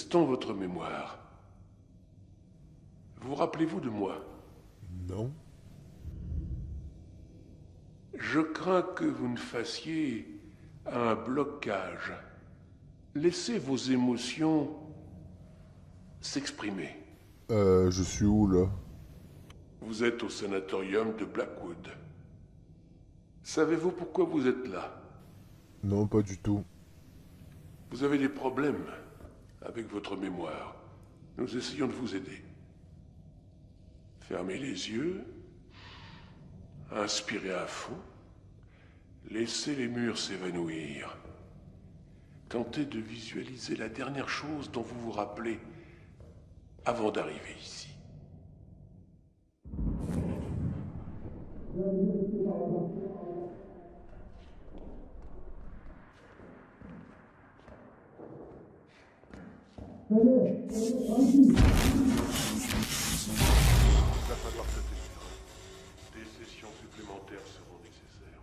Testons votre mémoire. Vous rappelez-vous de moi? Non. Je crains que vous ne fassiez un blocage. Laissez vos émotions s'exprimer. Je suis où là? Vous êtes au sanatorium de Blackwood. Savez-vous pourquoi vous êtes là? Non, pas du tout. Vous avez des problèmes avec votre mémoire. Nous essayons de vous aider. Fermez les yeux. Inspirez à fond. Laissez les murs s'évanouir. Tentez de visualiser la dernière chose dont vous vous rappelez avant d'arriver ici. Il va falloir se tenir. Des sessions supplémentaires seront nécessaires.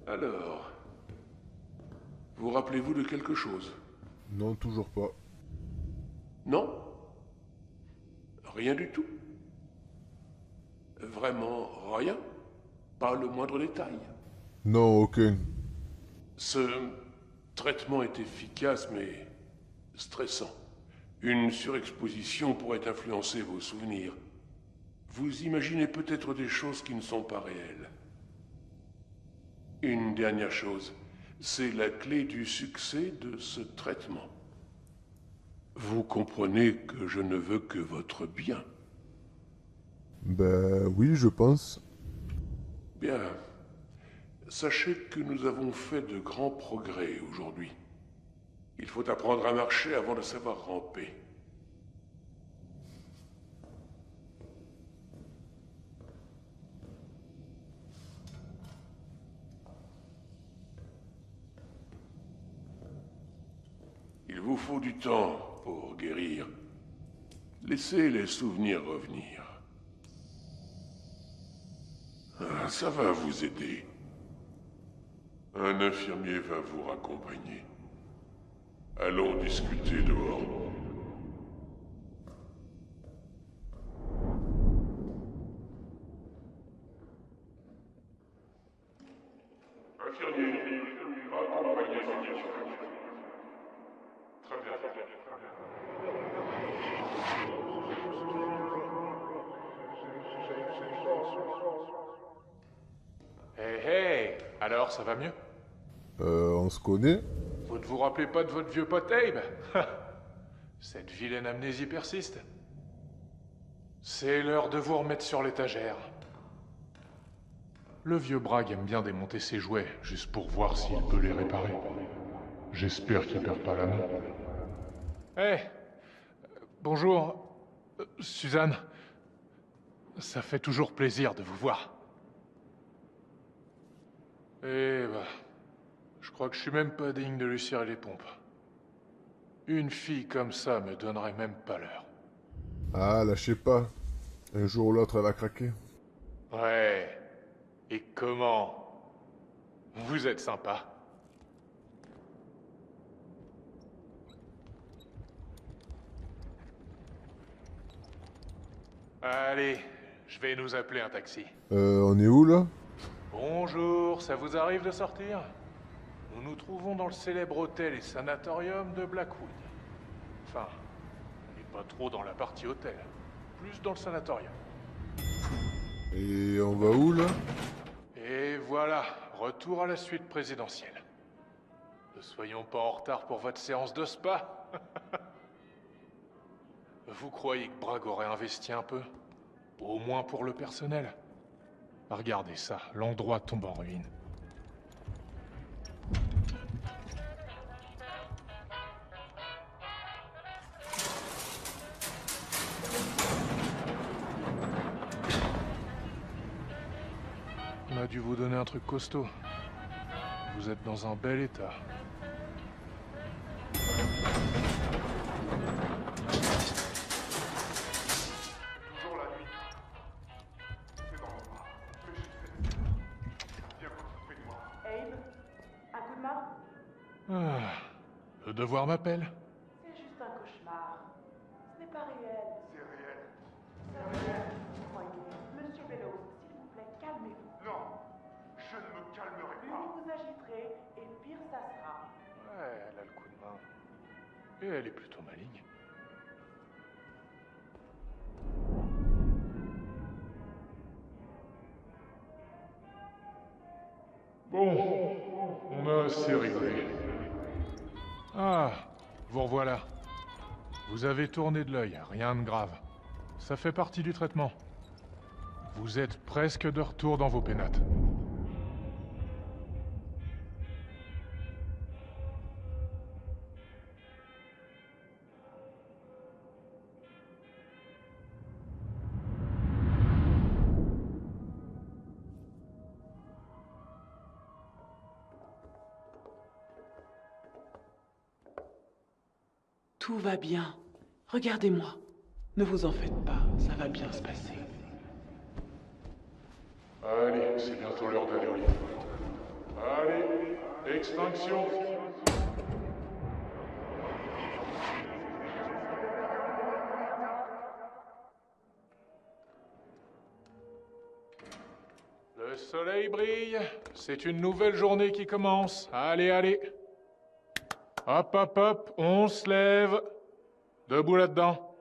Alors, vous rappelez-vous de quelque chose? Non, toujours pas. Non? Rien du tout? Vraiment rien? Pas le moindre détail? Non, aucun. Ce traitement est efficace, mais stressant. Une surexposition pourrait influencer vos souvenirs. Vous imaginez peut-être des choses qui ne sont pas réelles. Une dernière chose, c'est la clé du succès de ce traitement. Vous comprenez que je ne veux que votre bien. Ben oui, je pense. Bien. Sachez que nous avons fait de grands progrès aujourd'hui. Il faut apprendre à marcher avant de savoir ramper. Il vous faut du temps pour guérir. Laissez les souvenirs revenir. Ça va vous aider. Un infirmier va vous raccompagner. Allons discuter dehors. Infirmier, raccompagnez cet infirmier. Très bien, très bien, très bien. Hey hey! Alors, ça va mieux? On se connaît? Vous ne vous rappelez pas de votre vieux pote Abe? Cette vilaine amnésie persiste. C'est l'heure de vous remettre sur l'étagère. Le vieux Bragg aime bien démonter ses jouets, juste pour voir s'il peut les réparer. J'espère qu'il perd pas la main. Hé! Bonjour, Suzanne. Ça fait toujours plaisir de vous voir. Eh bah... Je crois que je suis même pas digne de lui cirer les pompes. Une fille comme ça me donnerait même pas l'heure. Ah, lâchez pas. Un jour ou l'autre, elle va craquer. Ouais. Et comment? Vous êtes sympa. Allez, je vais nous appeler un taxi. On est où là? Bonjour, ça vous arrive de sortir? Nous nous trouvons dans le célèbre hôtel et sanatorium de Blackwood. Enfin, on n'est pas trop dans la partie hôtel, plus dans le sanatorium. Et on va où là? Et voilà, retour à la suite présidentielle. Ne soyons pas en retard pour votre séance de spa. Vous croyez que Bragg aurait investi un peu? Au moins pour le personnel. Regardez ça, l'endroit tombe en ruine. On a dû vous donner un truc costaud. Vous êtes dans un bel état. Toujours la nuit. C'est dans le bras. Ah, le devoir m'appelle. C'est juste un cauchemar. Ce n'est pas réel. C'est réel. C'est réel. Croyez. Monsieur Bellows, s'il vous plaît, calmez-vous. Non, je ne me calmerai Plus pas. vous vous agiterez, et pire ça sera. Ouais, elle a le coup de main. Et elle est plutôt maligne. Bon, on a assez rigolé. Ah, vous revoilà. Vous avez tourné de l'œil, rien de grave. Ça fait partie du traitement. Vous êtes presque de retour dans vos pénates. Tout va bien. Regardez-moi. Ne vous en faites pas, ça va bien se passer. Allez, c'est bientôt l'heure d'aller au lit. Allez, extinction. Le soleil brille, c'est une nouvelle journée qui commence. Allez, allez. Hop, hop, hop, on se lève. Debout là-dedans.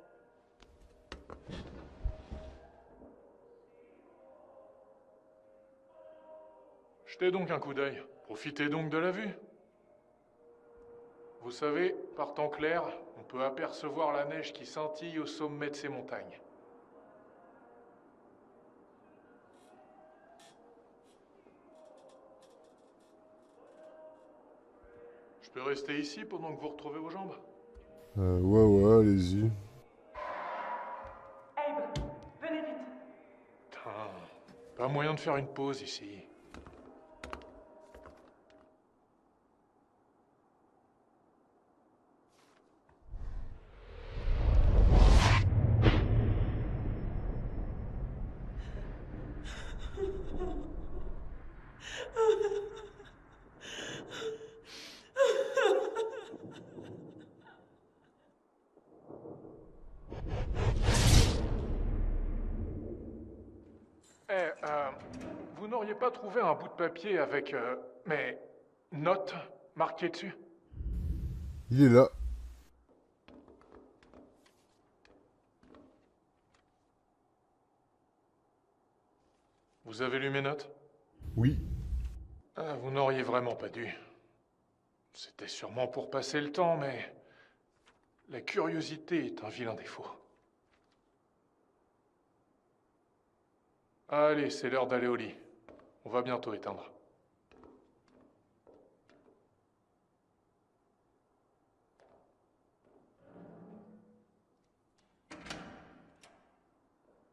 Jetez donc un coup d'œil. Profitez donc de la vue. Vous savez, par temps clair, on peut apercevoir la neige qui scintille au sommet de ces montagnes. Je peux rester ici pendant que vous retrouvez vos jambes? Ouais, allez-y. Abe, venez vite. Putain, pas moyen de faire une pause ici. Vous n'auriez pas trouvé un bout de papier avec mes notes marquées dessus? Il est là. Vous avez lu mes notes? Oui. Ah, vous n'auriez vraiment pas dû. C'était sûrement pour passer le temps, mais la curiosité est un vilain défaut. Allez, c'est l'heure d'aller au lit. On va bientôt éteindre.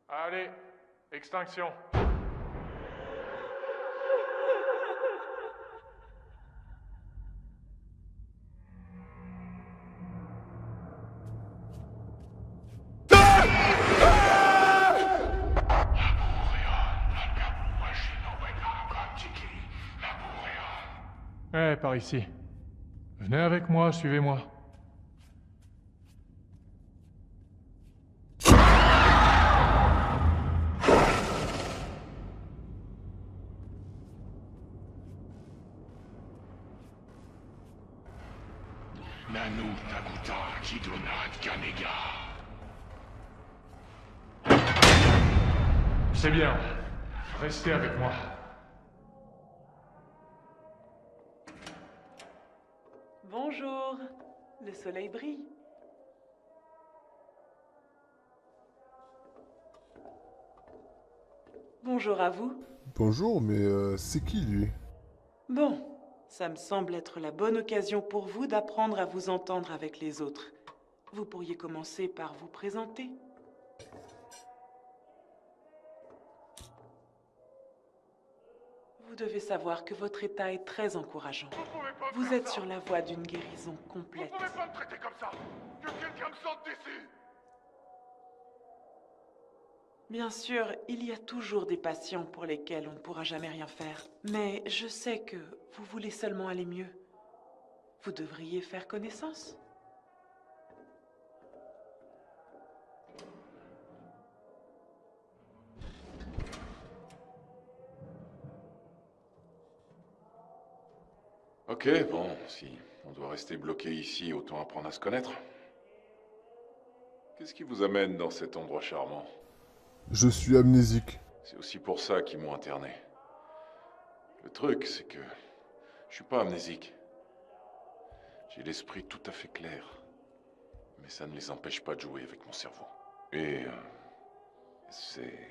Allez, extinction. Par ici. Venez avec moi, suivez-moi. Nanu Naguta Kidonat Kanega. C'est bien. Restez avec moi. Bonjour. Le soleil brille. Bonjour à vous. Bonjour, mais c'est qui lui? Bon, ça me semble être la bonne occasion pour vous d'apprendre à vous entendre avec les autres. Vous pourriez commencer par vous présenter. Vous devez savoir que votre état est très encourageant. Vous êtes sur la voie d'une guérison complète. Vous pouvez pas me traiter comme ça. Que quelqu'un me sorte d'ici. Bien sûr, il y a toujours des patients pour lesquels on ne pourra jamais rien faire. Mais je sais que vous voulez seulement aller mieux. Vous devriez faire connaissance. Ok, bon, si on doit rester bloqué ici, autant apprendre à se connaître. Qu'est-ce qui vous amène dans cet endroit charmant? Je suis amnésique. C'est aussi pour ça qu'ils m'ont interné. Le truc, c'est que je suis pas amnésique. J'ai l'esprit tout à fait clair. Mais ça ne les empêche pas de jouer avec mon cerveau. Et c'est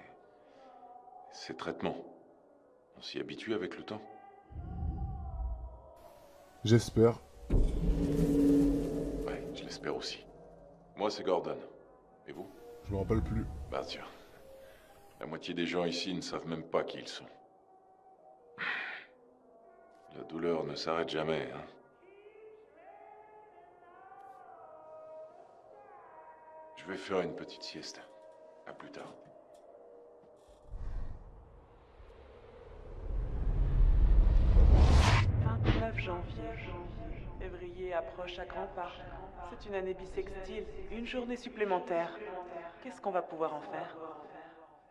traitement. On s'y habitue avec le temps. J'espère. Ouais, je l'espère aussi. Moi, c'est Gordon. Et vous? Je me rappelle plus. Bah tiens. La moitié des gens ici ne savent même pas qui ils sont. La douleur ne s'arrête jamais, hein. Je vais faire une petite sieste. À plus tard. 29 janvier. Février approche à grands pas. C'est une année bissextile, une journée supplémentaire. Qu'est-ce qu'on va pouvoir en faire?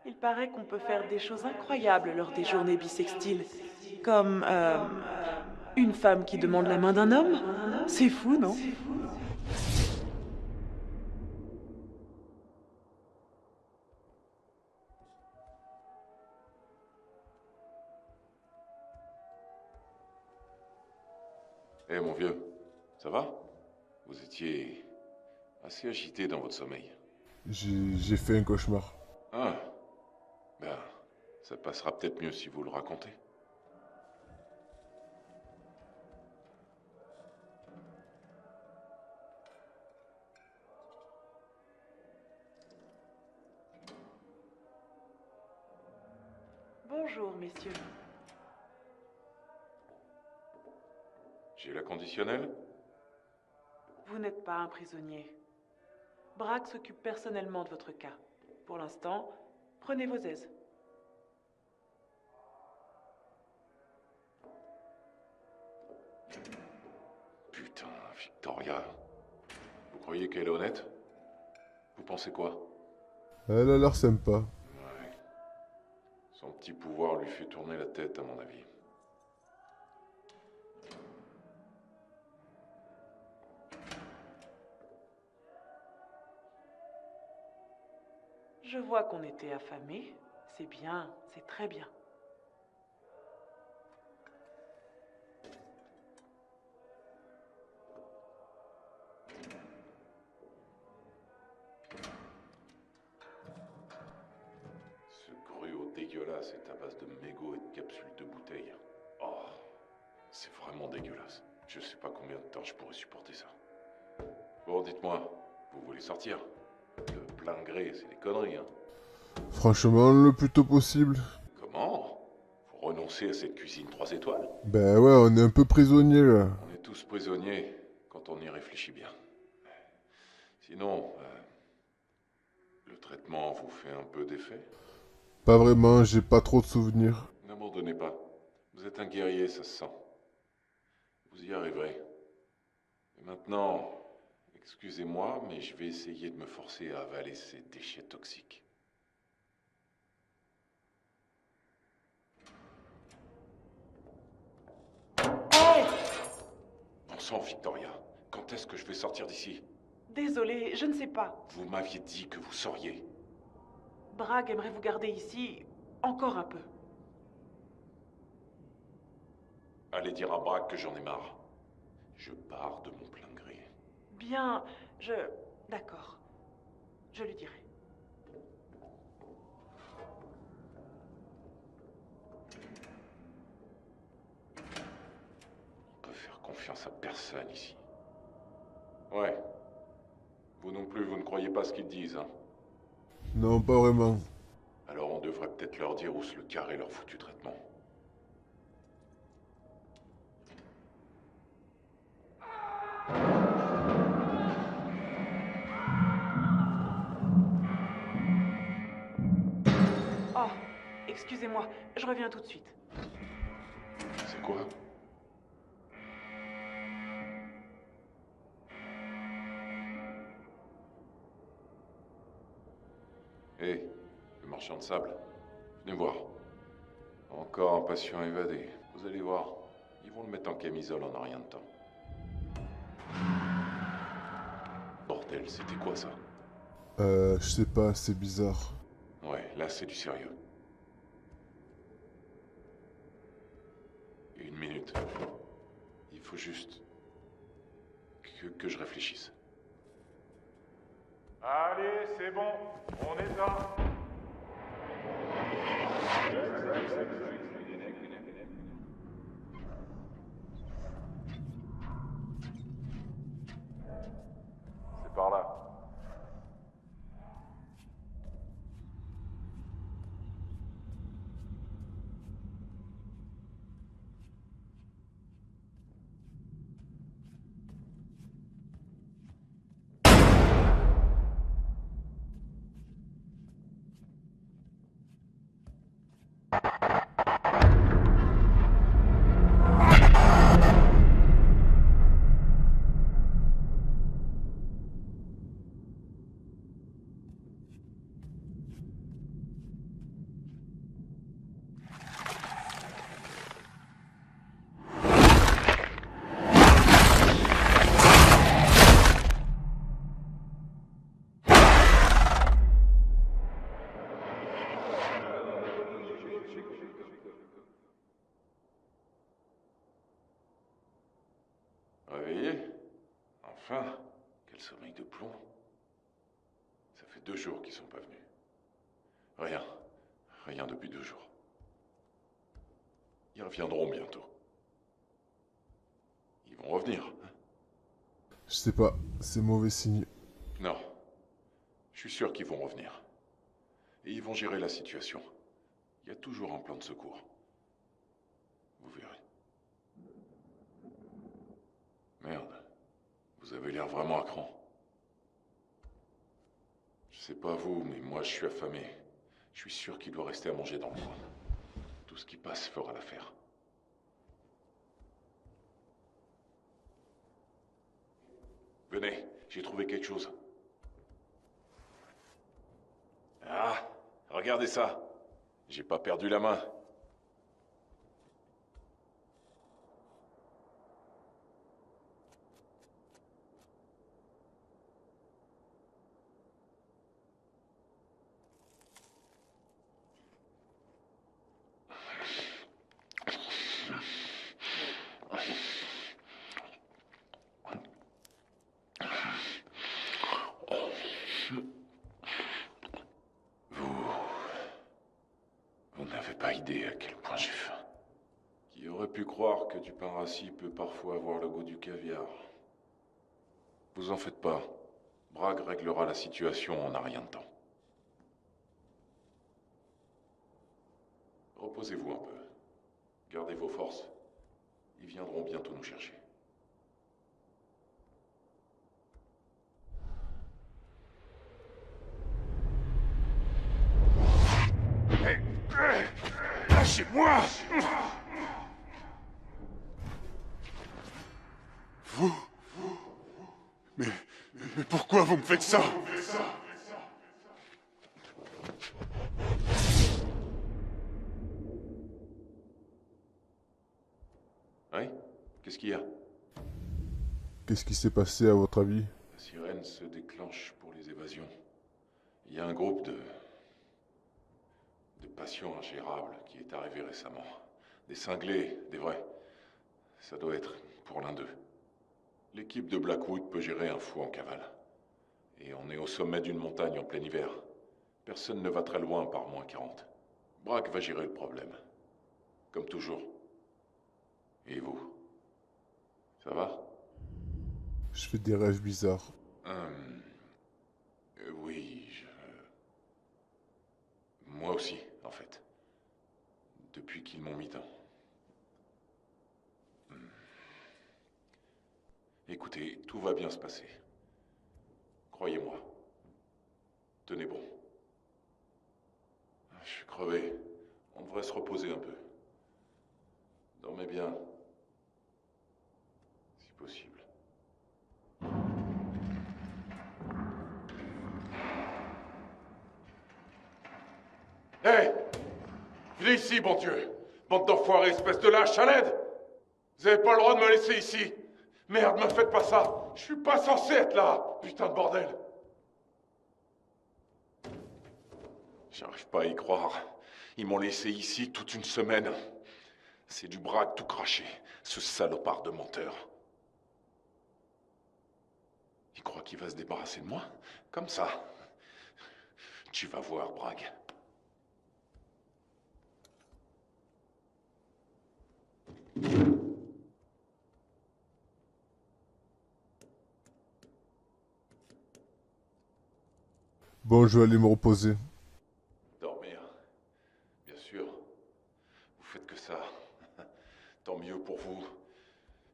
Il paraît qu'on peut faire des choses incroyables lors des journées bissextiles. Comme, une femme qui demande la main d'un homme? C'est fou, non? Eh mon vieux, ça va? Vous étiez assez agité dans votre sommeil. J'ai fait un cauchemar. Ah, ben, ça passera peut-être mieux si vous le racontez. Bonjour, messieurs. J'ai la conditionnelle? Vous n'êtes pas un prisonnier. Bragg s'occupe personnellement de votre cas. Pour l'instant, prenez vos aises. Putain, Victoria. Vous croyez qu'elle est honnête? Vous pensez quoi? Elle a l'air sympa. Ouais. Son petit pouvoir lui fait tourner la tête, à mon avis. Je vois qu'on était affamés. C'est bien, c'est très bien. Ce gruau dégueulasse est à base de mégots et de capsules de bouteilles. Oh, c'est vraiment dégueulasse. Je sais pas combien de temps je pourrais supporter ça. Bon, dites-moi, vous voulez sortir? Le plein gré, c'est des conneries, hein. Franchement, le plus tôt possible. Comment? Vous renoncez à cette cuisine 3 étoiles? Ben ouais, on est un peu prisonniers là. On est tous prisonniers quand on y réfléchit bien. Sinon, le traitement vous fait un peu d'effet? Pas vraiment, j'ai pas trop de souvenirs. N'abandonnez pas. Vous êtes un guerrier, ça se sent. Vous y arriverez. Et maintenant, excusez-moi, mais je vais essayer de me forcer à avaler ces déchets toxiques. Hey! Bon sang, Victoria, quand est-ce que je vais sortir d'ici? Désolé, je ne sais pas. Vous m'aviez dit que vous sauriez. Bragg aimerait vous garder ici encore un peu. Allez dire à Bragg que j'en ai marre. Je pars de mon plein gré. Bien, D'accord. Je lui dirai. On peut faire confiance à personne ici. Ouais. Vous non plus, vous ne croyez pas ce qu'ils disent, hein? Non, pas vraiment. Alors on devrait peut-être leur dire où se le carrer leur foutu traitement. Oh, excusez-moi, je reviens tout de suite. C'est quoi? Hé, le marchand de sable, venez voir. Encore un patient évadé. Vous allez voir, ils vont le mettre en camisole en un rien de temps. Bordel, c'était quoi ça? Je sais pas, c'est bizarre. Ouais, là c'est du sérieux. Une minute. Il faut juste... que je réfléchisse. Allez, c'est bon, on éteint. C'est par là. Réveillé? Enfin, quel sommeil de plomb. Ça fait 2 jours qu'ils sont pas venus. Rien depuis 2 jours. Ils reviendront bientôt. Ils vont revenir. Je sais pas, c'est mauvais signe. Non, je suis sûr qu'ils vont revenir. Et ils vont gérer la situation. Il y a toujours un plan de secours. Vous verrez. Merde, vous avez l'air vraiment à cran. Je sais pas vous, mais moi je suis affamé. Je suis sûr qu'il doit rester à manger dans le coin. Tout ce qui passe fera l'affaire. Venez, j'ai trouvé quelque chose. Ah, regardez ça. J'ai pas perdu la main. Vous n'avez pas idée à quel point j'ai faim. Qui aurait pu croire que du pain rassis peut parfois avoir le goût du caviar? Vous en faites pas. Bragg réglera la situation en un rien de temps. Reposez-vous un peu. Gardez vos forces. Ils viendront bientôt nous chercher. Lâchez-moi! Vous... Mais pourquoi vous me faites ça? Oui? Qu'est-ce qu'il y a? Qu'est-ce qui s'est passé à votre avis? La sirène se déclenche pour les évasions. Il y a un groupe de patients ingérables qui est arrivé récemment. Des cinglés, des vrais. Ça doit être pour l'un d'eux. L'équipe de Blackwood peut gérer un fou en cavale. Et on est au sommet d'une montagne en plein hiver. Personne ne va très loin par -40. Bragg va gérer le problème. Comme toujours. Et vous? Ça va? Je fais des rêves bizarres. Oui, moi aussi, en fait. Depuis qu'ils m'ont mis dans... Écoutez, tout va bien se passer. Croyez-moi. Tenez bon. Je suis crevé. On devrait se reposer un peu. Dormez bien. Si possible. Hé! Venez ici, bon Dieu! Bande d'enfoirés, espèce de lâche, à l'aide! Vous avez pas le droit de me laisser ici! Merde, me faites pas ça! Je suis pas censé être là! Putain de bordel! J'arrive pas à y croire. Ils m'ont laissé ici toute une semaine. C'est du Bragg tout craché, ce salopard de menteur. Il croit qu'il va se débarrasser de moi? Comme ça. Tu vas voir, Bragg. Bon, je vais aller me reposer. Dormir. Bien sûr. Vous faites que ça. Tant mieux pour vous.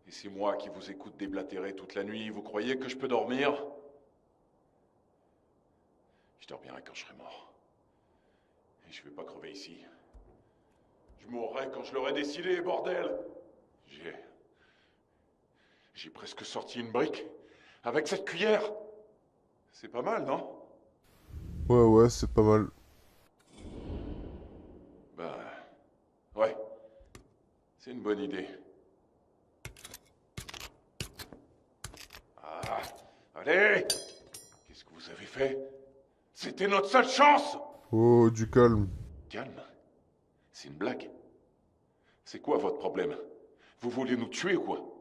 Et c'est moi qui vous écoute déblatérer toute la nuit. Vous croyez que je peux dormir? Je dormirai quand je serai mort. Et je vais pas crever ici. Je mourrai quand je l'aurai décidé, bordel! J'ai presque sorti une brique. Avec cette cuillère. C'est pas mal, non? Ouais, c'est pas mal. Ben... ouais. C'est une bonne idée. Ah, allez! Qu'est-ce que vous avez fait? C'était notre seule chance! Oh, du calme. Calme. C'est une blague. C'est quoi votre problème? Vous voulez nous tuer ou quoi?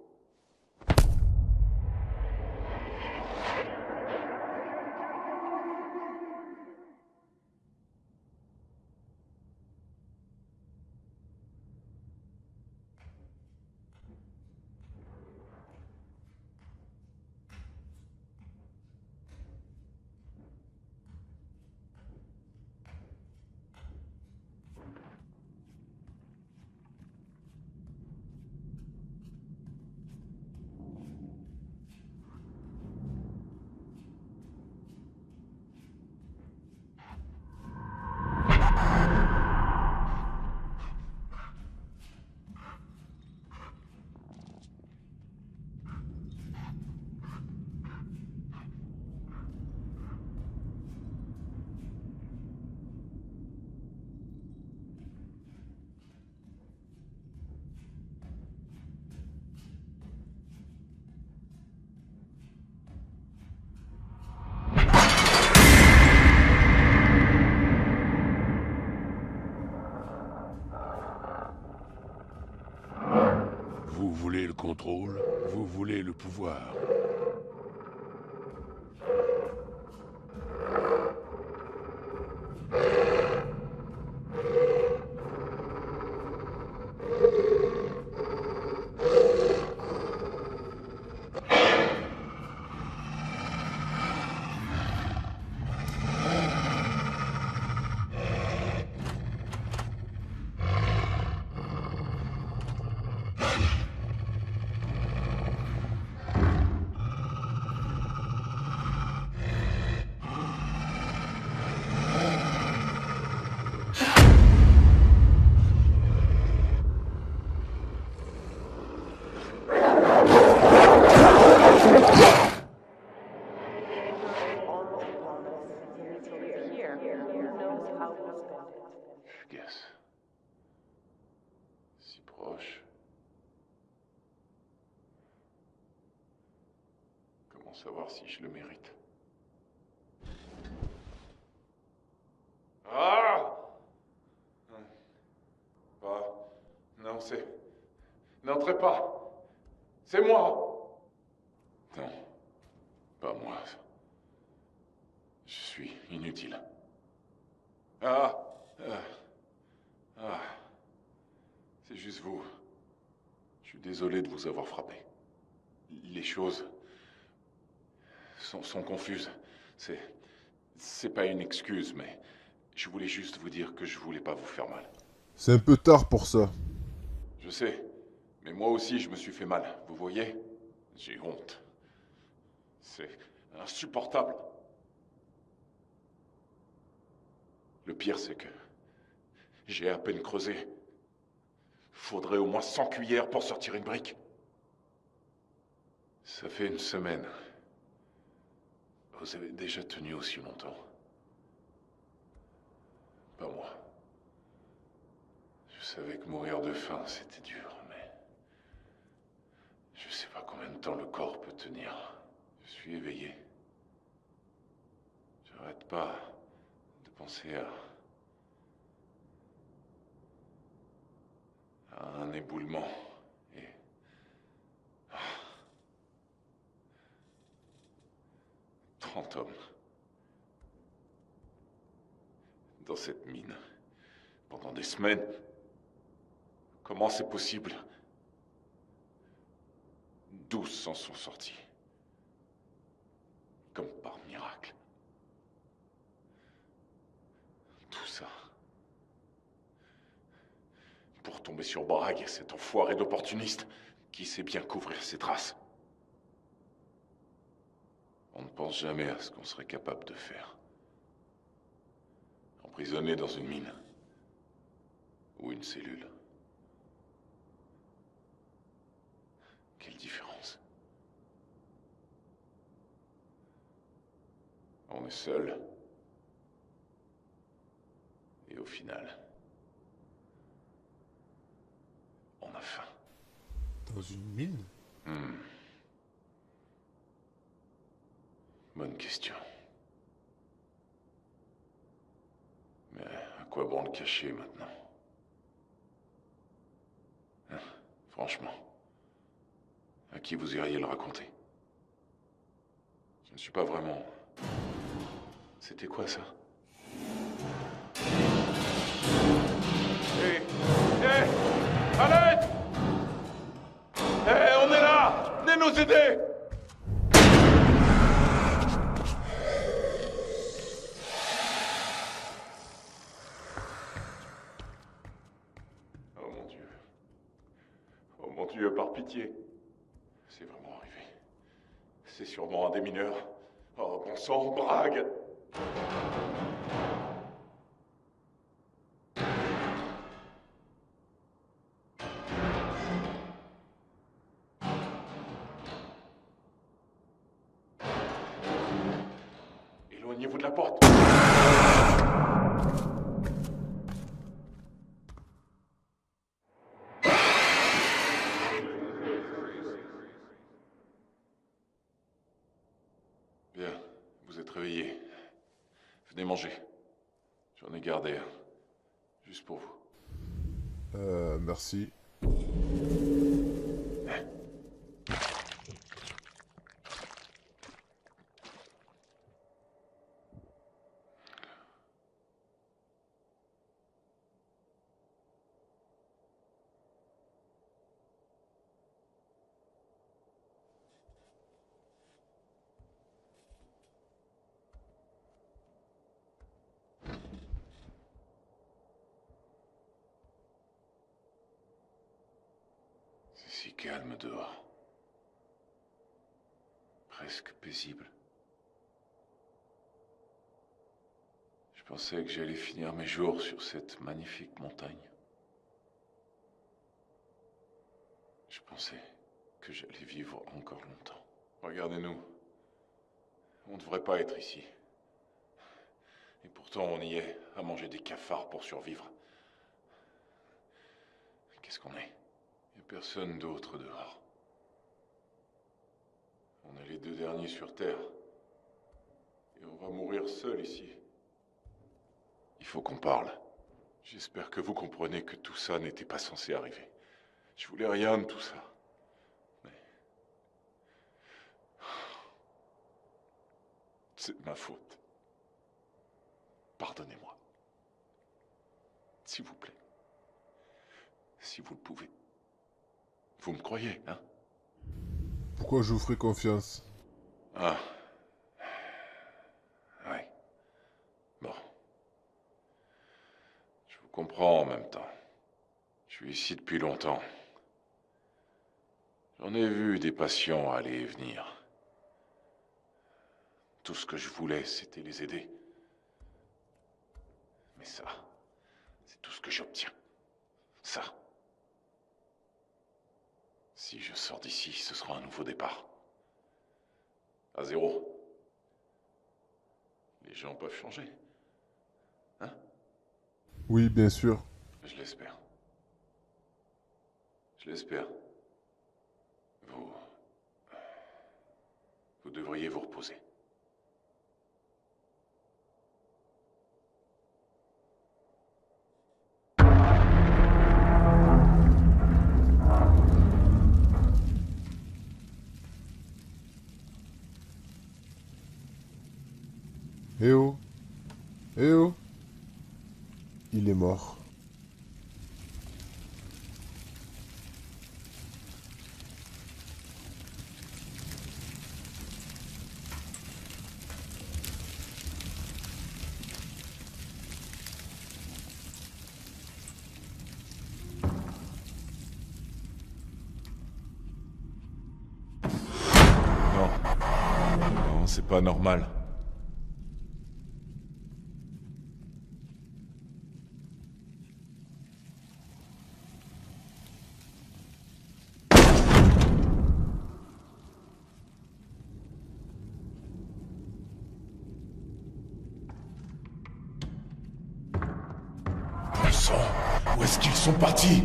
Vous voulez le contrôle, vous voulez le pouvoir. Guess. Si proche. Comment savoir si je le mérite? Ah! Pas. Non, c'est... N'entrez pas! C'est moi! Non. Pas moi. Je suis inutile. Ah! C'est juste vous. Je suis désolé de vous avoir frappé. Les choses sont confuses. C'est pas une excuse, mais je voulais juste vous dire que je voulais pas vous faire mal. C'est un peu tard pour ça. Je sais, mais moi aussi je me suis fait mal, vous voyez? J'ai honte. C'est insupportable. Le pire, c'est que j'ai à peine creusé. Faudrait au moins 100 cuillères pour sortir une brique. Ça fait une semaine. Vous avez déjà tenu aussi longtemps. Pas moi. savais que mourir de faim, c'était dur, mais... Je sais pas combien de temps le corps peut tenir. Je suis éveillé. J'arrête pas de penser à un éboulement. Et... 30 hommes. Dans cette mine. Pendant des semaines. Comment c'est possible? 12 s'en sont sortis. Comme par miracle. Tout ça. Pour tomber sur Bragg, cet enfoiré d'opportuniste qui sait bien couvrir ses traces. On ne pense jamais à ce qu'on serait capable de faire. Emprisonné dans une mine. Ou une cellule. Quelle différence. On est seul. Et au final, on a faim. Dans une mine? Bonne question. Mais à quoi bon le cacher maintenant? Hein, franchement, à qui vous iriez le raconter? Je ne suis pas vraiment... C'était quoi ça? Hé! Hé! À l'aide! Hé, on est là! Venez nous aider! Oh mon Dieu. Oh mon Dieu, par pitié. C'est vraiment arrivé. C'est sûrement un des mineurs. Oh, bon sang, Bragg! Éloignez-vous de la porte. Bien, vous êtes réveillés. Venez manger. J'en ai gardé un. Juste pour vous. Merci. C'est si calme dehors. Presque paisible. Je pensais que j'allais finir mes jours sur cette magnifique montagne. Je pensais que j'allais vivre encore longtemps. Regardez-nous. On ne devrait pas être ici. Et pourtant on y est, à manger des cafards pour survivre. Qu'est-ce qu'on est? Il n'y a personne d'autre dehors. On est les deux derniers sur Terre. Et on va mourir seuls ici. Il faut qu'on parle. J'espère que vous comprenez que tout ça n'était pas censé arriver. Je voulais rien de tout ça. Mais... c'est de ma faute. Pardonnez-moi. S'il vous plaît. Si vous le pouvez. Vous me croyez, hein? Pourquoi je vous ferai confiance? Ah. Ouais. Bon. Je vous comprends en même temps. Je suis ici depuis longtemps. J'en ai vu des patients aller et venir. Tout ce que je voulais, c'était les aider. Mais ça, c'est tout ce que j'obtiens. Ça. Si je sors d'ici, ce sera un nouveau départ. À zéro. Les gens peuvent changer. Hein? Oui, bien sûr. Je l'espère. Je l'espère. Vous devriez vous reposer. Eh oh! Eh oh! Il est mort. Non. Non, c'est pas normal. Le sang, où est-ce qu'ils sont partis?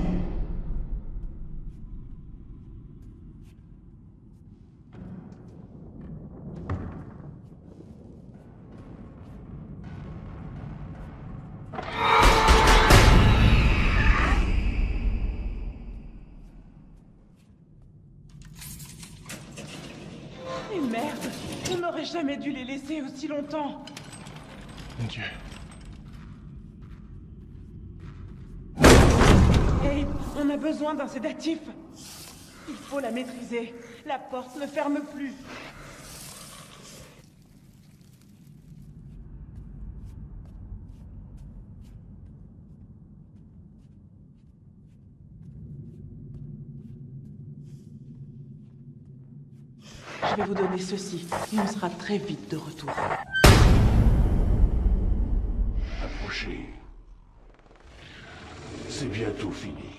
Et merde, on n'aurait jamais dû les laisser aussi longtemps. Mon Dieu. Hey, on a besoin d'un sédatif. Il faut la maîtriser. La porte ne ferme plus. Je vais vous donner ceci, et on sera très vite de retour. Approchez. C'est bientôt fini.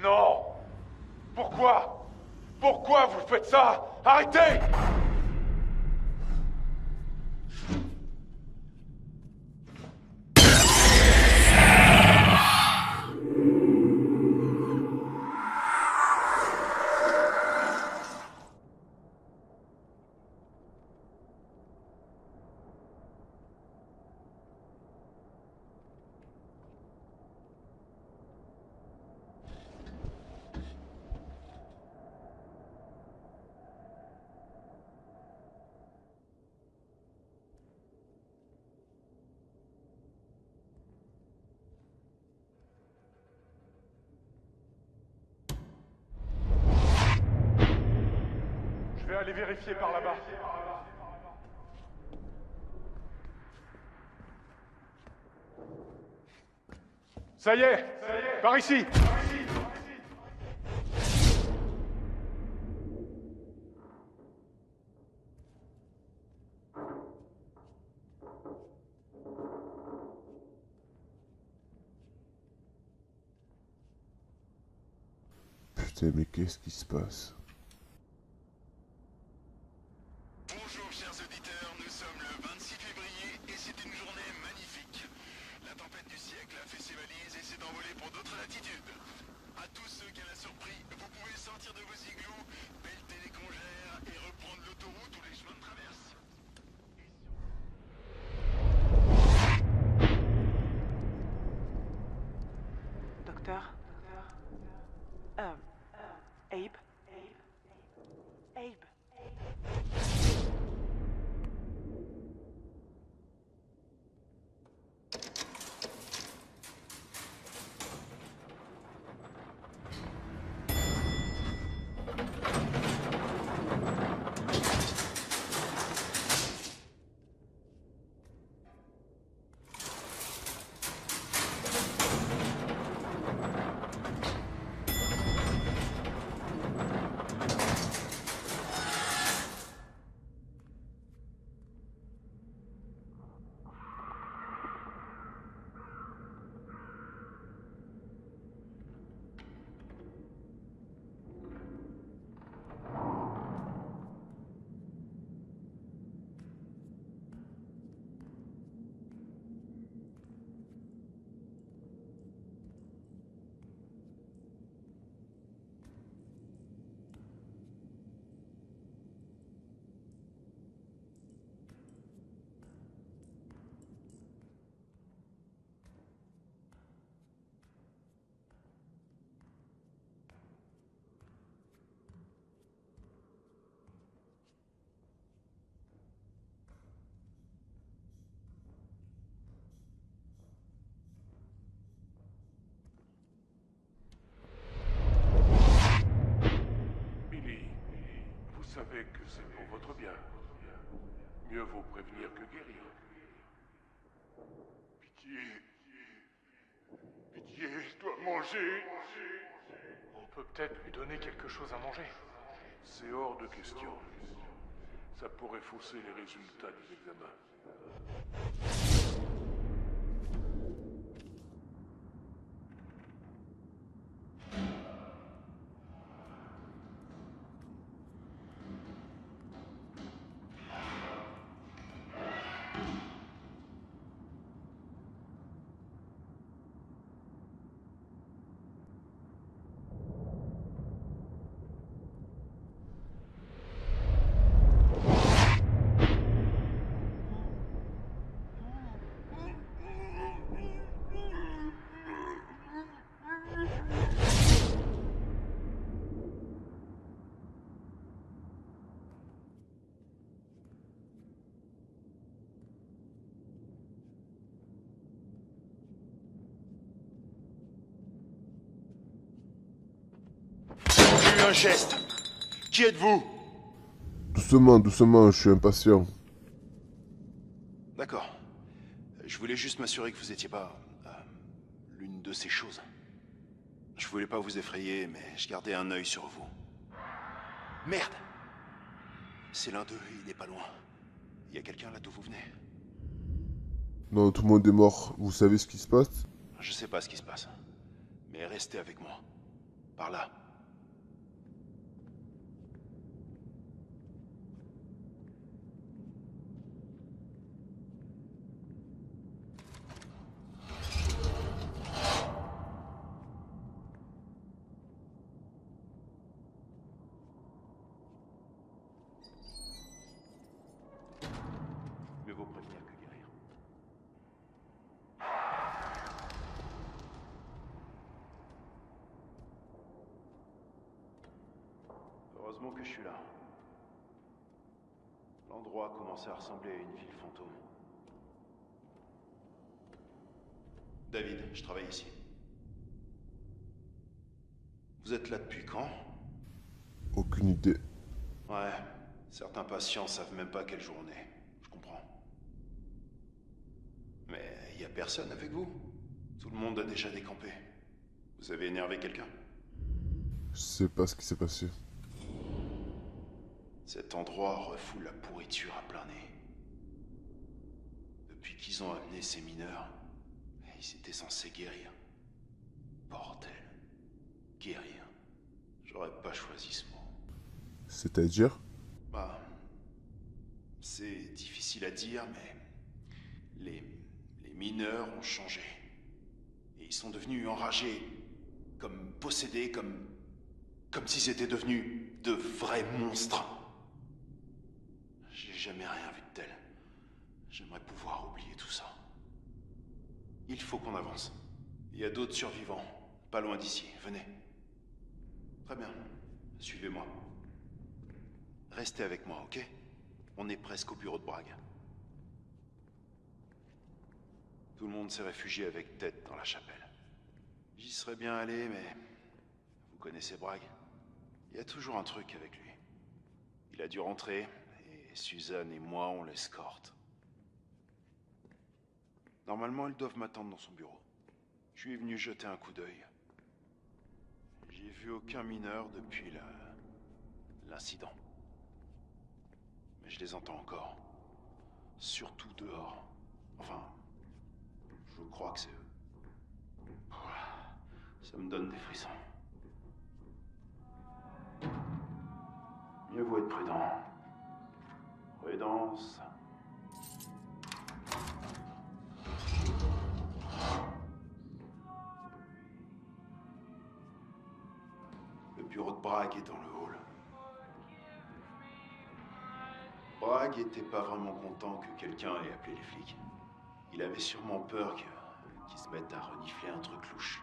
Non! Pourquoi? Pourquoi vous faites ça? Arrêtez! Je vais aller vérifier par là-bas. Ça y est! Par ici! Putain, mais qu'est-ce qui se passe? Bonjour chers auditeurs, nous sommes le 26 février et c'est une journée magnifique. La tempête du siècle a fait ses valises et s'est envolée pour d'autres latitudes. À tous ceux qu'elle a surpris, vous pouvez sortir de vos igloos, pelleter les congères et reprendre l'autoroute ou les chemins de traverse. Docteur, savez que c'est pour votre bien. Mieux vaut prévenir que guérir. Pitié. Pitié, je dois manger. On peut peut-être lui donner quelque chose à manger. C'est hors de question. Ça pourrait fausser les résultats des examens. J'ai eu un geste. Qui êtes-vous? Doucement, doucement, je suis impatient. D'accord. Je voulais juste m'assurer que vous étiez pas... l'une de ces choses. Je voulais pas vous effrayer, mais je gardais un œil sur vous. Merde! C'est l'un d'eux et il n'est pas loin. Il y a quelqu'un là d'où vous venez? Non, tout le monde est mort. Vous savez ce qui se passe? Je sais pas ce qui se passe. Mais restez avec moi. Par là. Mieux vaut prévenir que guérir. Heureusement que je suis là. L'endroit commençait à ressembler à une ville fantôme. David, je travaille ici. Vous êtes là depuis quand? Aucune idée. Ouais, certains patients savent même pas quel jour on est. Je comprends. Mais il y a personne avec vous? Tout le monde a déjà décampé. Vous avez énervé quelqu'un? Je sais pas ce qui s'est passé. Cet endroit refoule la pourriture à plein nez. Depuis qu'ils ont amené ces mineurs, ils étaient censés guérir. Bordel. Guérir. J'aurais pas choisi ce mot. C'est-à-dire? Bah... c'est difficile à dire, mais... Les mineurs ont changé. Et ils sont devenus enragés. Comme possédés, comme s'ils étaient devenus de vrais monstres. J'ai jamais rien vu de tel. J'aimerais pouvoir oublier tout ça. Il faut qu'on avance. Il y a d'autres survivants, pas loin d'ici. Venez. Très bien. Suivez-moi. Restez avec moi, ok? On est presque au bureau de Bragg. Tout le monde s'est réfugié avec Ted dans la chapelle. J'y serais bien allé, mais... Vous connaissez Bragg? Il y a toujours un truc avec lui. Il a dû rentrer, et Suzanne et moi, on l'escorte. Normalement, ils doivent m'attendre dans son bureau. Je suis venu jeter un coup d'œil. J'ai vu aucun mineur depuis l'incident. Mais je les entends encore. Surtout dehors. Enfin, je crois que c'est eux. Ça me donne des frissons. Mieux vaut être prudent. Prudence. Le bureau de Bragg est dans le hall. Bragg était pas vraiment content que quelqu'un ait appelé les flics. Il avait sûrement peur qu'ils se mettent à renifler un truc louche.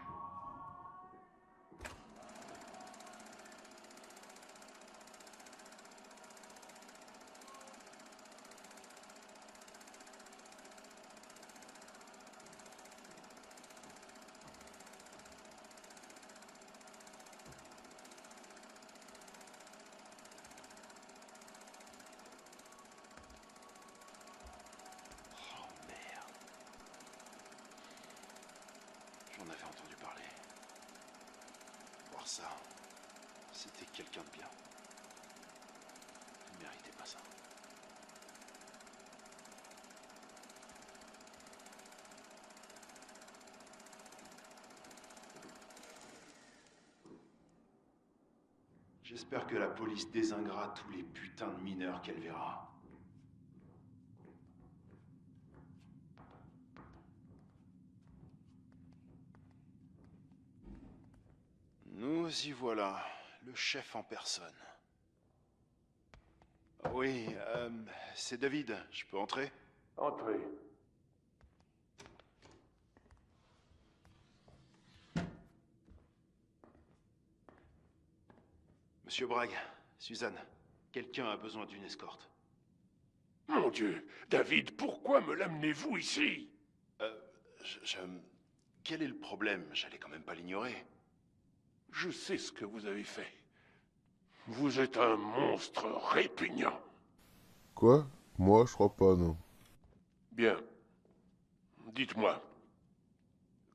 C'était quelqu'un de bien. Vous ne méritez pas ça. J'espère que la police dézinguera tous les putains de mineurs qu'elle verra. Nous y voilà, le chef en personne. Oui, c'est David, je peux entrer? Entrez. Monsieur Bragg, Suzanne, quelqu'un a besoin d'une escorte. Mon Dieu, David, pourquoi me l'amenez-vous ici? Je... Quel est le problème? J'allais quand même pas l'ignorer. Je sais ce que vous avez fait. Vous êtes un monstre répugnant. Quoi? Moi, je crois pas, non. Bien. Dites-moi,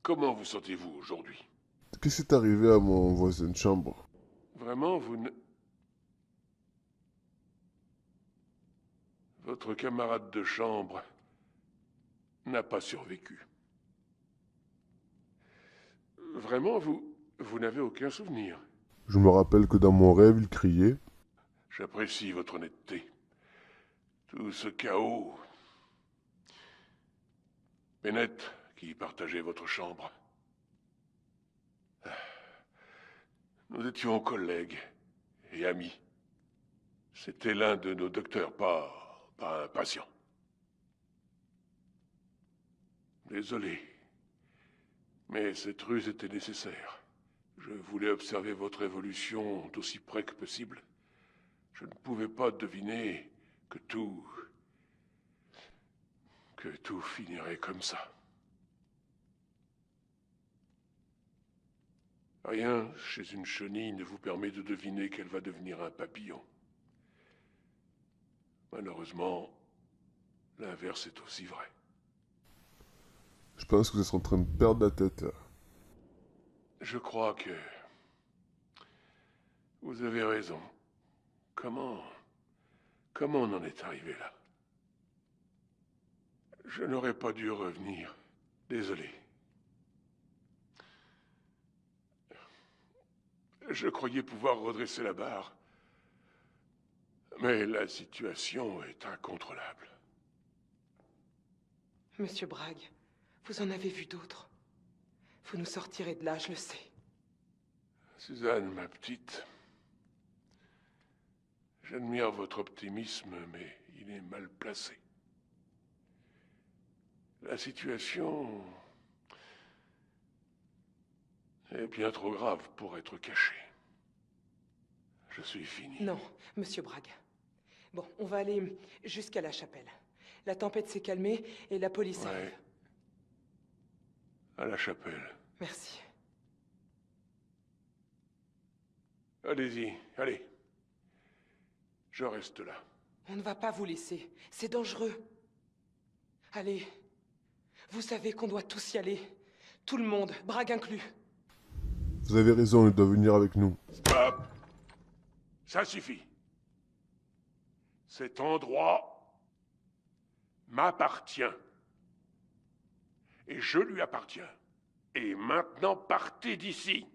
comment vous sentez-vous aujourd'hui? Qu'est-ce qui est arrivé à mon voisin de chambre? Vraiment, vous ne... Votre camarade de chambre n'a pas survécu. Vraiment, vous n'avez aucun souvenir. Je me rappelle que dans mon rêve, il criait. J'apprécie votre honnêteté. Tout ce chaos... Bennett, qui partageait votre chambre. Nous étions collègues et amis. C'était l'un de nos docteurs, pas un patient. Désolé, mais cette ruse était nécessaire. Je voulais observer votre évolution d'aussi près que possible. Je ne pouvais pas deviner que tout finirait comme ça. Rien chez une chenille ne vous permet de deviner qu'elle va devenir un papillon. Malheureusement, l'inverse est aussi vrai. Je pense que vous êtes en train de perdre la tête, là. Je crois que... Vous avez raison. Comment on en est arrivé là? Je n'aurais pas dû revenir. Désolé. Je croyais pouvoir redresser la barre. Mais la situation est incontrôlable. Monsieur Bragg, vous en avez vu d'autres. Vous nous sortirez de là, je le sais. Suzanne, ma petite, j'admire votre optimisme, mais il est mal placé. La situation est bien trop grave pour être cachée. Je suis fini. Non, monsieur Bragg. Bon, on va aller jusqu'à la chapelle. La tempête s'est calmée et la police arrive. Ouais. À la chapelle. Merci. Allez-y, allez. Je reste là. On ne va pas vous laisser. C'est dangereux. Allez. Vous savez qu'on doit tous y aller. Tout le monde, Bragg inclus. Vous avez raison, il doit venir avec nous. Stop! Ça suffit. Cet endroit m'appartient. Et je lui appartiens. Et maintenant, partez d'ici.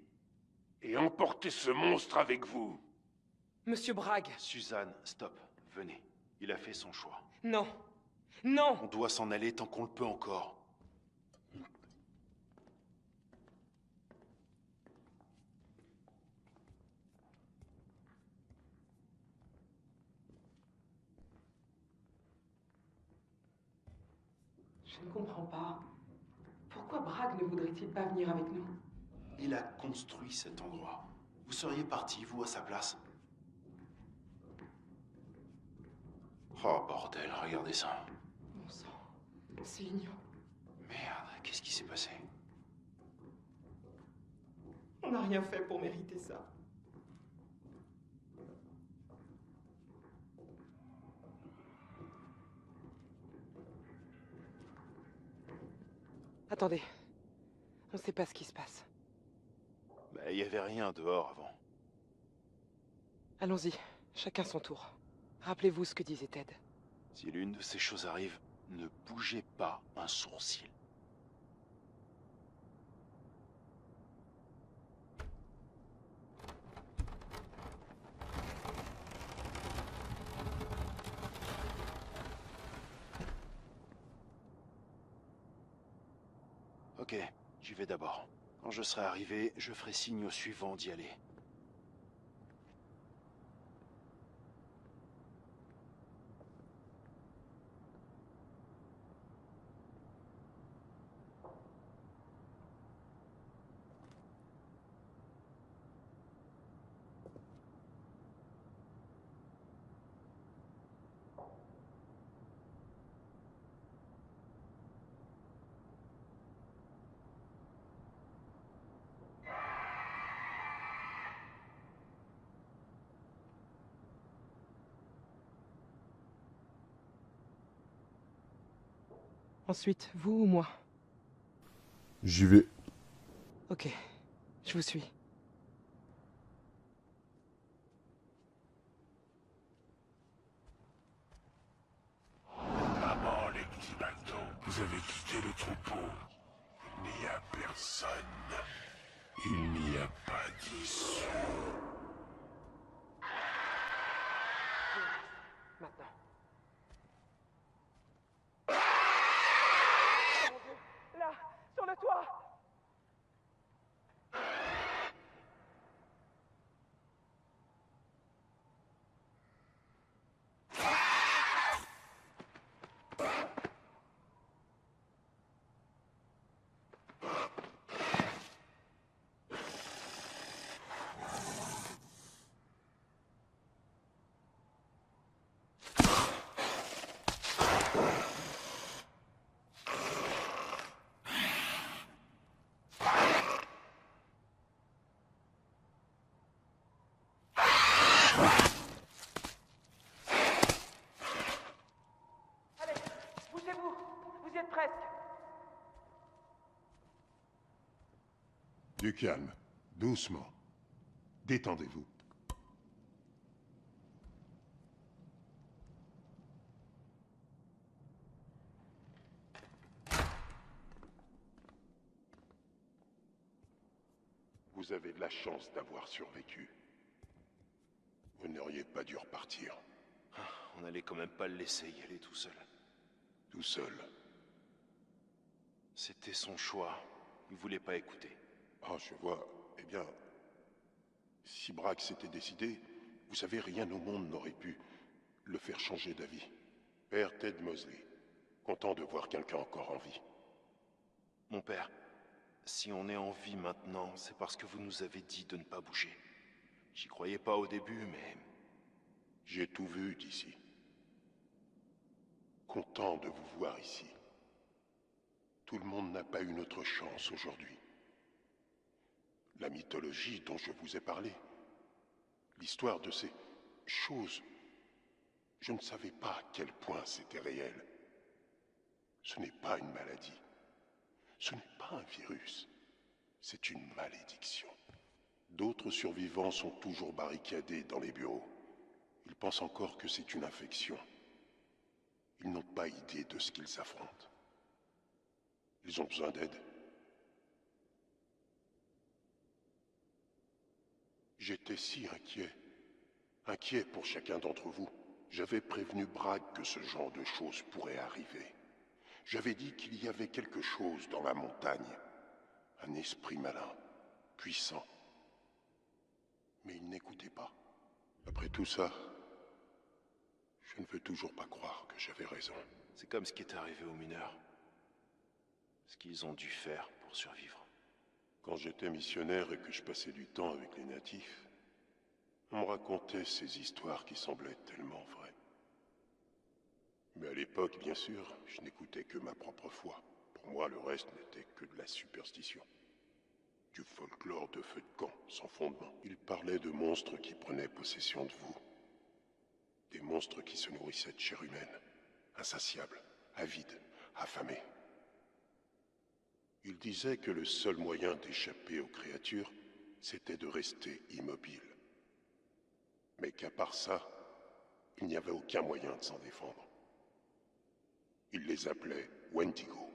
Et emportez ce monstre avec vous. Monsieur Bragg. Suzanne, stop, venez. Il a fait son choix. Non. Non! On doit s'en aller tant qu'on le peut encore. Je ne comprends pas. Pourquoi Bragg ne voudrait-il pas venir avec nous? Il a construit cet endroit. Vous seriez parti, vous, à sa place. Oh, bordel, regardez ça. Bon sang, c'est ignoble. Merde, qu'est-ce qui s'est passé? On n'a rien fait pour mériter ça. Attendez. On ne sait pas ce qui se passe. Bah, il y avait rien dehors avant. Allons-y, chacun son tour. Rappelez-vous ce que disait Ted. Si l'une de ces choses arrive, ne bougez pas un sourcil. Ok, j'y vais d'abord. Quand je serai arrivé, je ferai signe au suivant d'y aller. Ensuite, vous ou moi? J'y vais. Ok, je vous suis. Maman, les petits bateaux, vous avez quitté le troupeau. Il n'y a personne. Il n'y a pas d'issue. Maintenant. Là, sur le toit! Bougez-vous! Vous y êtes presque! Du calme, doucement. Détendez-vous. Vous avez de la chance d'avoir survécu. Vous n'auriez pas dû repartir. On allait quand même pas le laisser y aller tout seul. Tout seul. C'était son choix. Il voulait pas écouter. Ah, je vois. Eh bien, si Brack s'était décidé, vous savez, rien au monde n'aurait pu le faire changer d'avis. Père Ted Mosley, content de voir quelqu'un encore en vie. Mon père, si on est en vie maintenant, c'est parce que vous nous avez dit de ne pas bouger. J'y croyais pas au début, mais... J'ai tout vu d'ici. Content de vous voir ici. Tout le monde n'a pas eu notre chance aujourd'hui. La mythologie dont je vous ai parlé, l'histoire de ces choses, je ne savais pas à quel point c'était réel. Ce n'est pas une maladie. Ce n'est pas un virus. C'est une malédiction. D'autres survivants sont toujours barricadés dans les bureaux. Ils pensent encore que c'est une infection. Ils n'ont pas idée de ce qu'ils affrontent. Ils ont besoin d'aide. J'étais si inquiet. Inquiet pour chacun d'entre vous. J'avais prévenu Bragg que ce genre de choses pourrait arriver. J'avais dit qu'il y avait quelque chose dans la montagne. Un esprit malin, puissant. Mais il n'écoutait pas. Après tout ça, je ne veux toujours pas croire que j'avais raison. C'est comme ce qui est arrivé aux mineurs. Ce qu'ils ont dû faire pour survivre. Quand j'étais missionnaire et que je passais du temps avec les natifs, on me racontait ces histoires qui semblaient tellement vraies. Mais à l'époque, bien sûr, je n'écoutais que ma propre foi. Pour moi, le reste n'était que de la superstition. Du folklore de feu de camp, sans fondement. Ils parlaient de monstres qui prenaient possession de vous. Des monstres qui se nourrissaient de chair humaine, insatiables, avides, affamés. Ils disaient que le seul moyen d'échapper aux créatures, c'était de rester immobile. mais qu'à part ça, il n'y avait aucun moyen de s'en défendre. Ils les appelaient Wendigo.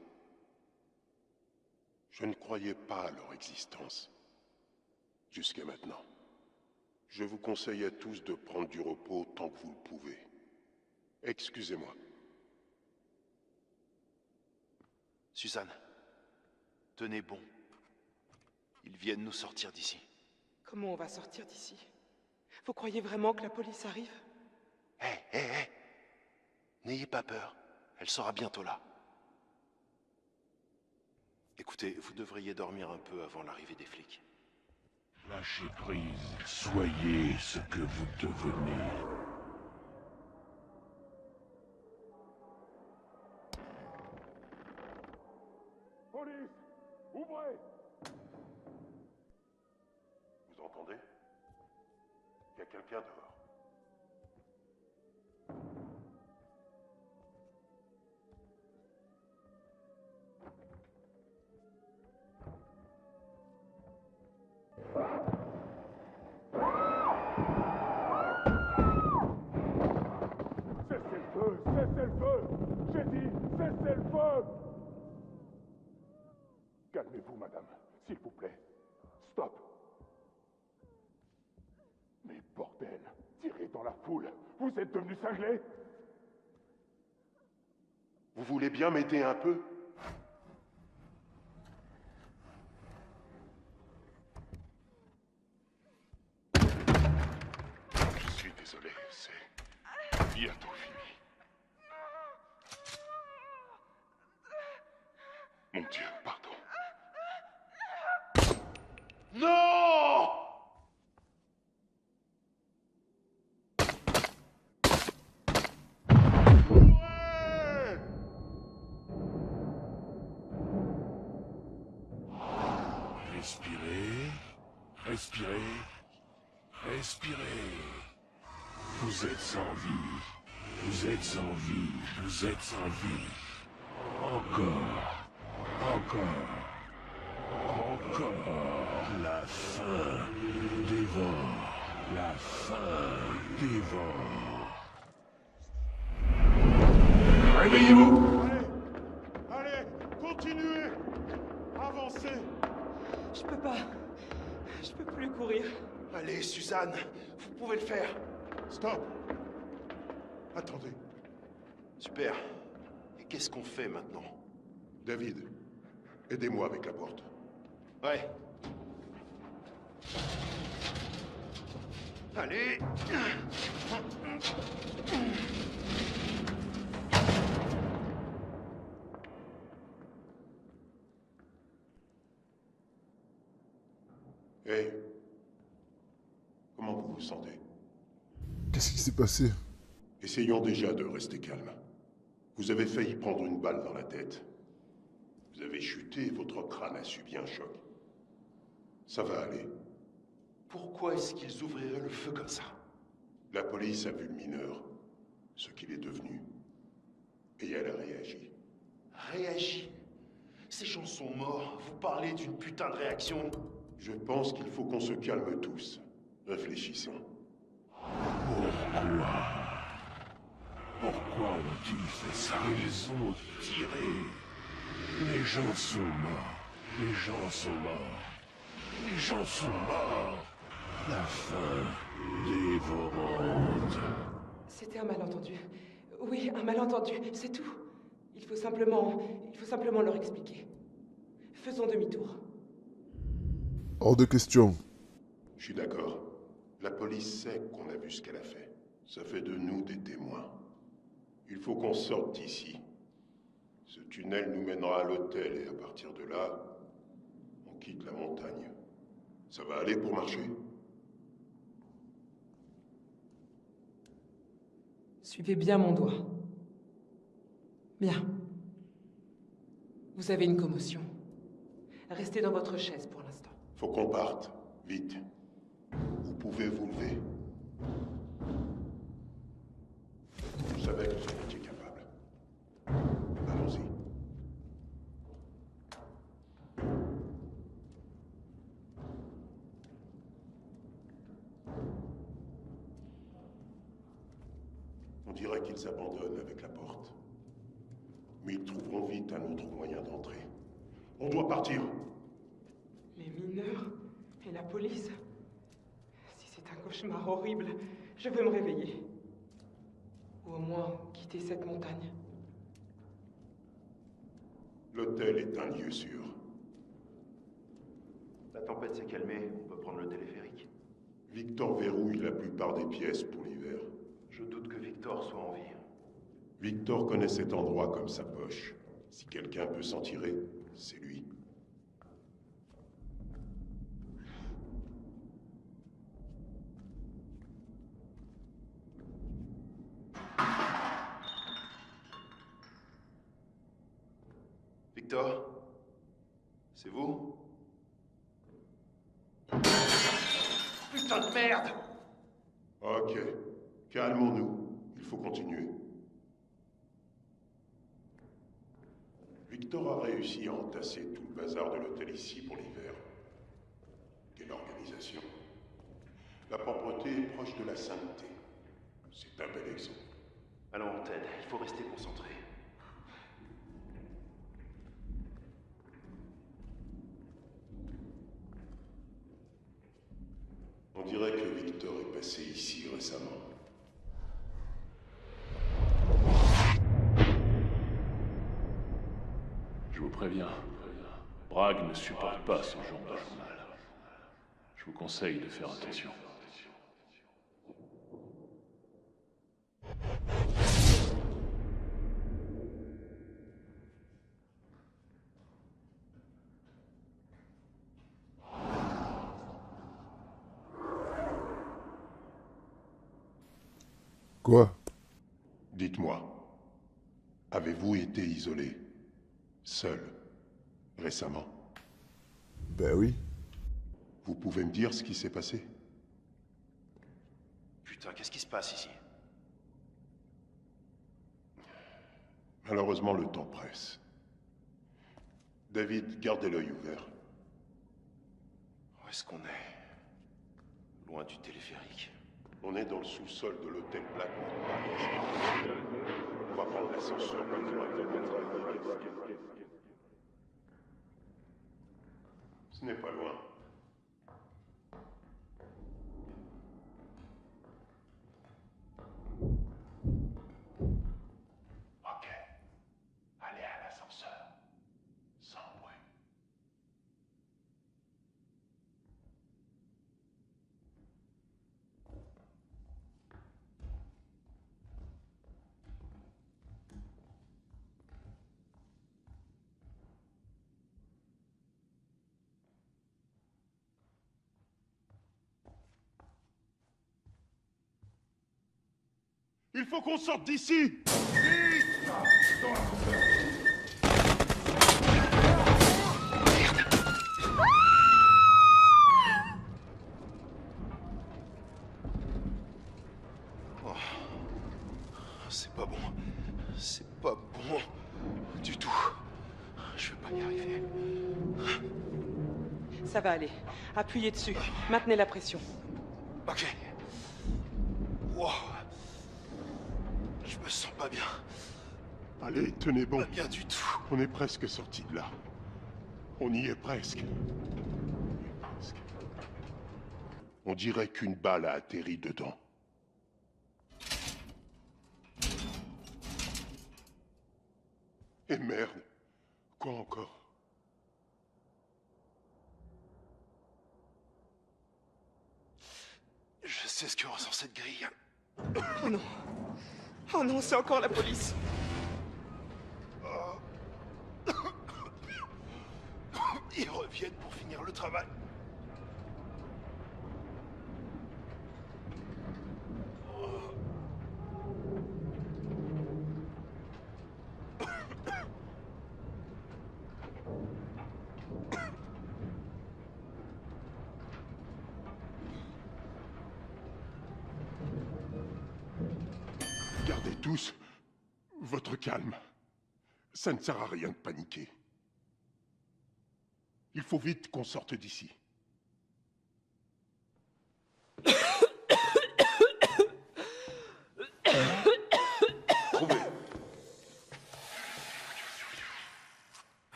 Je ne croyais pas à leur existence. Jusqu'à maintenant. Je vous conseille à tous de prendre du repos tant que vous le pouvez. Excusez-moi. Suzanne, tenez bon. Ils viennent nous sortir d'ici. Comment on va sortir d'ici? Vous croyez vraiment que la police arrive? Hé. N'ayez pas peur. Elle sera bientôt là. Écoutez, vous devriez dormir un peu avant l'arrivée des flics. Lâchez prise, soyez ce que vous devenez. Police! Ouvrez! Vous entendez? Il y a quelqu'un dehors. Cessez le feu! Cessez le feu! J'ai dit, cessez le feu! Calmez-vous, madame, s'il vous plaît. Stop! Mais bordel, tirez dans la foule. Vous êtes devenu cinglé? Vous voulez bien m'aider un peu? Je suis désolé, c'est bientôt fini. Mon Dieu, pardon. Non! Ouais! Respirez, respirez, respirez. Vous êtes en vie, vous êtes en vie, vous êtes en vie. Encore, encore, encore. La faim dévore, la faim dévore. Réveillez-vous! Allez, continuez! Avancez! Je peux pas. Je peux plus courir. Allez, Suzanne, vous pouvez le faire. Stop! Attendez. Super. Et qu'est-ce qu'on fait maintenant? David, aidez-moi avec la porte. Ouais. Allez. Hé, comment vous vous sentez? Qu'est-ce qui s'est passé? Essayons déjà de rester calme. Vous avez failli prendre une balle dans la tête. Vous avez chuté et votre crâne a subi un choc. Ça va aller. Pourquoi est-ce qu'ils ouvriraient le feu comme ça? La police a vu le mineur, ce qu'il est devenu. Et elle a réagi. Réagis. Ces gens sont morts. Vous parlez d'une putain de réaction. Je pense qu'il faut qu'on se calme tous. Réfléchissons. Pourquoi ont-ils fait ça? Ils ont tiré. Les gens sont morts. Les gens sont morts. Les gens sont morts. La faim dévorante. C'était un malentendu. Oui, un malentendu, c'est tout. Il faut simplement leur expliquer. Faisons demi-tour. Hors de question. Je suis d'accord. La police sait qu'on a vu ce qu'elle a fait. Ça fait de nous des témoins. Il faut qu'on sorte d'ici. Ce tunnel nous mènera à l'hôtel et à partir de là, on quitte la montagne. Ça va aller pour marcher? Suivez bien mon doigt. Bien. Vous avez une commotion. Restez dans votre chaise pour l'instant. Faut qu'on parte. Vite. Vous pouvez vous lever. Je savais que vous en étiez capable. Allons-y. On dirait qu'ils abandonnent avec la porte. Mais ils trouveront vite un autre moyen d'entrer. On doit partir. Les mineurs et la police. Si c'est un cauchemar horrible, je veux me réveiller. Ou au moins quitter cette montagne. L'hôtel est un lieu sûr. La tempête s'est calmée, on peut prendre le téléphérique. Victor verrouille la plupart des pièces pour l'hiver. Je doute que Victor soit en vie. Victor connaît cet endroit comme sa poche. Si quelqu'un peut s'en tirer, c'est lui. Victor? C'est vous? Putain de merde! Ok, calmons-nous. Il faut continuer. Victor a réussi à entasser tout le bazar de l'hôtel ici pour l'hiver. Quelle organisation. La propreté est proche de la sainteté. C'est un bel exemple. Allons, Ted, il faut rester concentré. On dirait que Victor est passé ici récemment. Je vous préviens, Bragg ne supporte pas ce genre de journal. Je vous conseille de faire attention. Quoi? Dites-moi, avez-vous été isolé, seul, récemment? Ben oui. Vous pouvez me dire ce qui s'est passé? Putain, qu'est-ce qui se passe ici? Malheureusement, le temps presse. David, gardez l'œil ouvert. Où est-ce qu'on est? Loin du téléphérique. On est dans le sous-sol de l'hôtel Blackwood. On va prendre l'ascenseur. Ce n'est pas loin. Ok. Allez à l'ascenseur. Sans bruit. Il faut qu'on sorte d'ici! C'est pas bon. C'est pas bon du tout. Je vais pas y arriver. Ça va aller. Appuyez dessus. Maintenez la pression. Ok. Wow. Je me sens pas bien. Allez, tenez bon. Pas bien du tout. On est presque sorti de là. On y est presque. On dirait qu'une balle a atterri dedans. Et merde. Quoi encore? Je sais ce que ressent cette grille. Oh non. Oh non, c'est encore la police. Ils reviennent pour finir le travail. Gardez tous votre calme. Ça ne sert à rien de paniquer. Il faut vite qu'on sorte d'ici.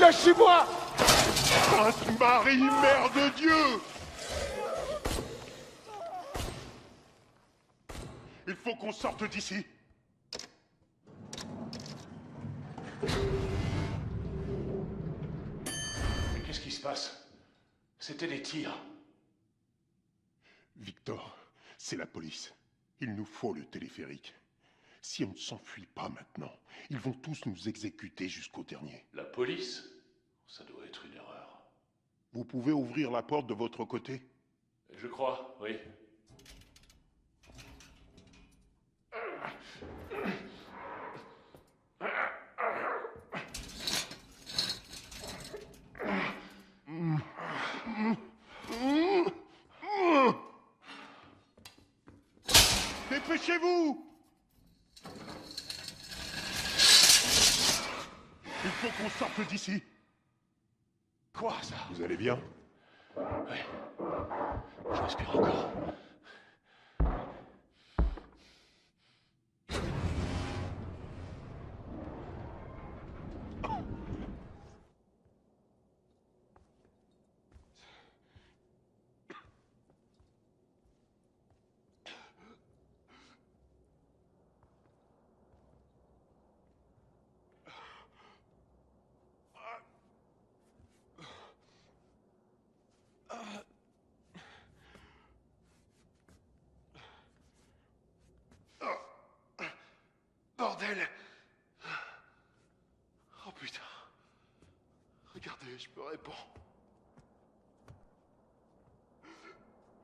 Lâchez-moi! Sainte Marie, Mère de Dieu! Il faut qu'on sorte d'ici. Mais qu'est-ce qui se passe? C'était des tirs. Victor, c'est la police. Il nous faut le téléphérique. Si on ne s'enfuit pas maintenant, ils vont tous nous exécuter jusqu'au dernier. La police? Ça doit être une erreur. Vous pouvez ouvrir la porte de votre côté? Je crois, oui. Dépêchez-vous! Il faut qu'on sorte d'ici. Quoi, ça? Vous allez bien? Oui. Je respire encore. Bordel! Oh putain. Regardez, je me répands.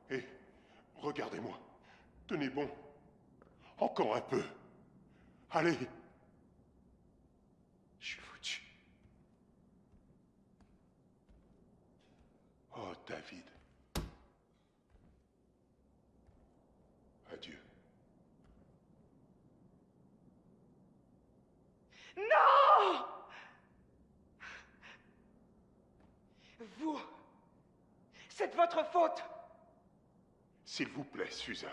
Hé, regardez-moi. Tenez bon. Encore un peu. Allez. Je suis foutu. Oh, David. Adieu. Non! Vous, c'est de votre faute. S'il vous plaît, Suzanne.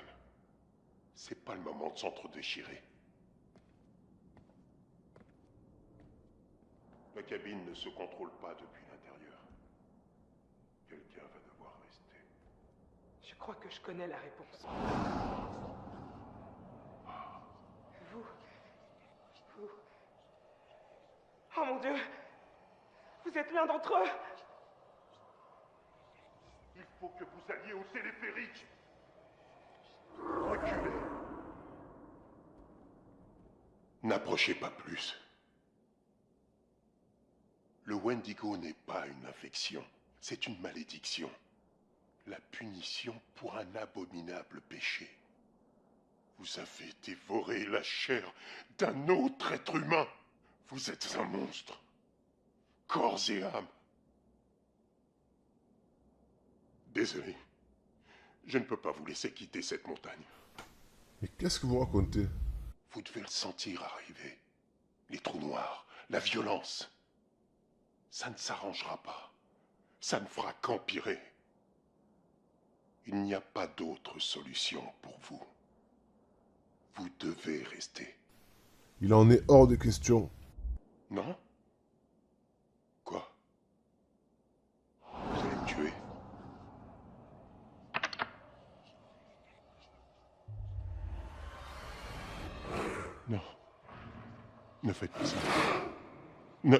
C'est pas le moment de s'entre-déchirer. La cabine ne se contrôle pas depuis l'intérieur. Quelqu'un va devoir rester. Je crois que je connais la réponse. Vous. Oh mon Dieu! Vous êtes l'un d'entre eux! Il faut que vous alliez au téléphérique. Reculez. N'approchez pas plus. Le Wendigo n'est pas une infection, c'est une malédiction. La punition pour un abominable péché. Vous avez dévoré la chair d'un autre être humain. Vous êtes un monstre. Corps et âme. Désolé. Je ne peux pas vous laisser quitter cette montagne. Mais qu'est-ce que vous racontez? Vous devez le sentir arriver. Les trous noirs, la violence. Ça ne s'arrangera pas. Ça ne fera qu'empirer. Il n'y a pas d'autre solution pour vous. Vous devez rester. Il en est hors de question. Non? Quoi? Vous allez me tuer? Non. Ne faites pas ça. Ne...